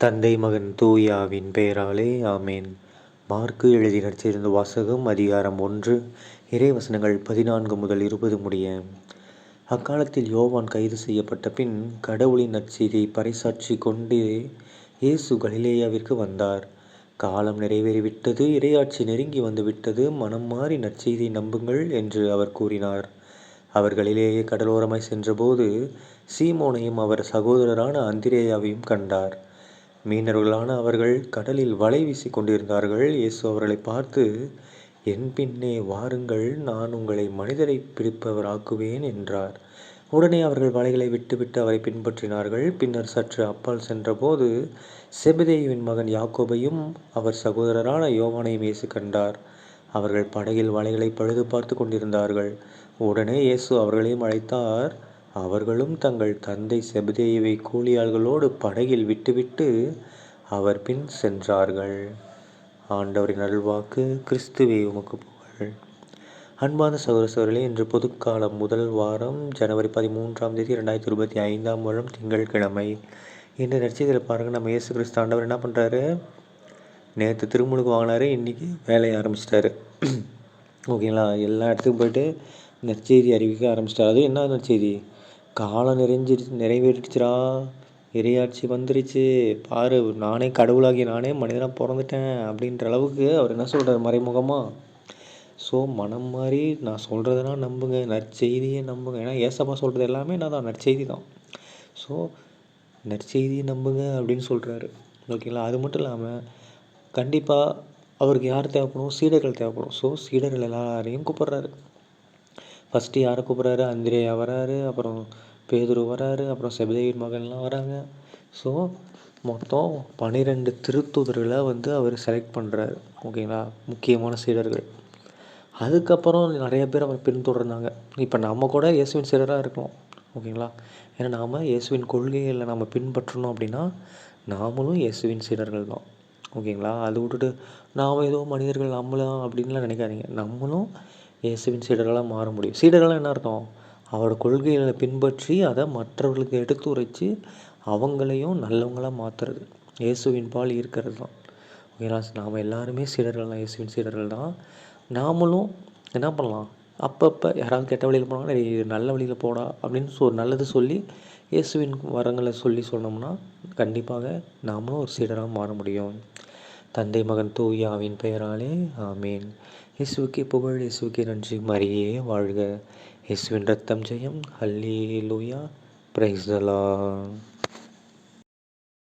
தந்தை மகன் தூயாவின் பெயராலே ஆமேன். மார்க்கு எழுதிய நற்செய்தியிலிருந்து வாசகம். அதிகாரம் 1, இறைவசனங்கள் 14 முதல் 20 முடிய. அக்காலத்தில் யோவான் கைது செய்யப்பட்ட பின் கடவுளின் நற்செய்தியை பறைசாற்றி கொண்டே இயேசு கலிலேயாவிற்கு வந்தார். காலம் நிறைவேறிவிட்டது, இறையாட்சி நெருங்கி வந்துவிட்டது, மனம் மாறி நற்செய்தியை நம்புங்கள் என்று அவர் கூறினார். அவர் கலிலேய கடலோரமாய் சென்றபோது சீமோனையும் அவர் சகோதரரான அந்திரேயாவையும் கண்டார். மீனவர்களான அவர்கள் கடலில் வலை வீசி கொண்டிருந்தார்கள். இயேசு அவர்களை பார்த்து, என் பின்னே வாருங்கள், நான் உங்களை மனிதரை பிடிப்பவராக்குவேன் என்றார். உடனே அவர்கள் வலைகளை விட்டுவிட்டு அவரை பின்பற்றினார்கள். பின்னர் சற்று அப்பால் சென்றபோது செபதேயுவின் மகன் யாக்கோபையும் அவர் சகோதரரான யோவானையும் இயேசு கண்டார். அவர்கள் படகில் வலைகளை பழுது பார்த்து கொண்டிருந்தார்கள். உடனே இயேசு அவர்களையும் அழைத்தார். அவர்களும் தங்கள் தந்தை செபதேயுவை கூலியாள்களோடு படகில் விட்டுவிட்டு அவர் பின் சென்றார்கள். ஆண்டவரின் அருள்வாக்கு. கிறிஸ்துவே உமக்கு புகழ். அன்பான சகோதரர்களே, இன்று பொதுக்காலம் முதல் வாரம், ஜனவரி 13ஆம் தேதி 2025ஆம் வருடம் திங்கட்கிழமை. இன்று நற்செய்தியில் பாருங்கள், நம்ம இயேசு கிறிஸ்து ஆண்டவர் என்ன பண்ணுறாரு? நேற்று திருமுழுக்கு வாங்கினாரு, இன்றைக்கி வேலையை ஆரம்பிச்சிட்டாரு. ஓகேங்களா? எல்லா இடத்துக்கும் போய்ட்டு நற்செய்தி அறிவிக்க ஆரம்பிச்சிட்டாரு. அது என்ன நற்செய்தி? காலம் நிறைவேறிடுச்சுரா, இறையாட்சி வந்துருச்சு, பாரு, நானே கடவுளாகி நானே மனிதனாக பிறந்துட்டேன் அப்படின்ற அளவுக்கு அவர் என்ன சொல்கிறார் மறைமுகமாக? ஸோ மனம் மாதிரி நான் சொல்கிறதெல்லாம் நம்புங்க, நற்செய்தியை நம்புங்க. ஏன்னா ஏசப்பா சொல்கிறது எல்லாமே என்ன தான்? நற்செய்தி தான். ஸோ நற்செய்தியை நம்புங்க அப்படின்னு சொல்கிறாரு. ஓகேங்களா? அது மட்டும் இல்லாமல் கண்டிப்பாக அவருக்கு யார் தேவைப்படும்? சீடர்கள் தேவைப்படும். ஸோ சீடர்கள் எல்லாரையும் கூப்பிட்றாரு. ஃபஸ்ட்டு யாரை கூப்பிட்றாரு? அந்திரேயா வராரு, அப்புறம் பேதுரு வராரு, அப்புறம் செபதேயுவின் மகன்லாம் வராங்க. ஸோ மொத்தம் 12 திருத்தூதர்களை அவர் செலக்ட் பண்ணுறாரு. ஓகேங்களா? முக்கியமான சீடர்கள். அதுக்கப்புறம் நிறைய பேர் அவர் பின்தொடர்ந்தாங்க. இப்போ நம்ம கூட இயேசுவின் சீடராக இருக்கணும். ஓகேங்களா? ஏன்னா நாம் இயேசுவின் கொள்கைகளை நம்ம பின்பற்றணும் அப்படின்னா நாமளும் இயேசுவின் சீடர்கள் தான். ஓகேங்களா? அது விட்டுட்டு நாம் ஏதோ மனிதர்கள் நம்மளாம் அப்படின்லாம் நினைக்காதீங்க. நம்மளும் இயேசுவின் சீடர்களாக மாற முடியும். சீடர்களாக என்ன அர்த்தம்? அவரோட கொள்கைகளை பின்பற்றி அதை மற்றவர்களுக்கு எடுத்து உரைச்சி அவங்களையும் நல்லவங்களாக மாற்றுறது, இயேசுவின் பால் ஈர்க்கிறது தான். ஓகேங்களா? நாம் எல்லாருமே சீடர்கள் தான், இயேசுவின் சீடர்கள் தான். நாமளும் என்ன பண்ணலாம்? அப்பப்போ யாராவது கெட்ட வழியில் போனாங்கன்னா நல்ல வழியில் போடா அப்படின்னு நல்லது சொல்லி இயேசுவின் வரங்களை சொன்னோம்னா கண்டிப்பாக நாமளும் ஒரு சீடராக மாற முடியும். தந்தை மகன் தூயாவின் பெயராலே ஆமேன். இயேசுவுக்கே புகழ், இயேசுவுக்கே நன்றி. மரியே வாழ்க. இயேசுவின் ரத்தம் ஜெயம். ஹல்லேலூயா. Praise the Lord.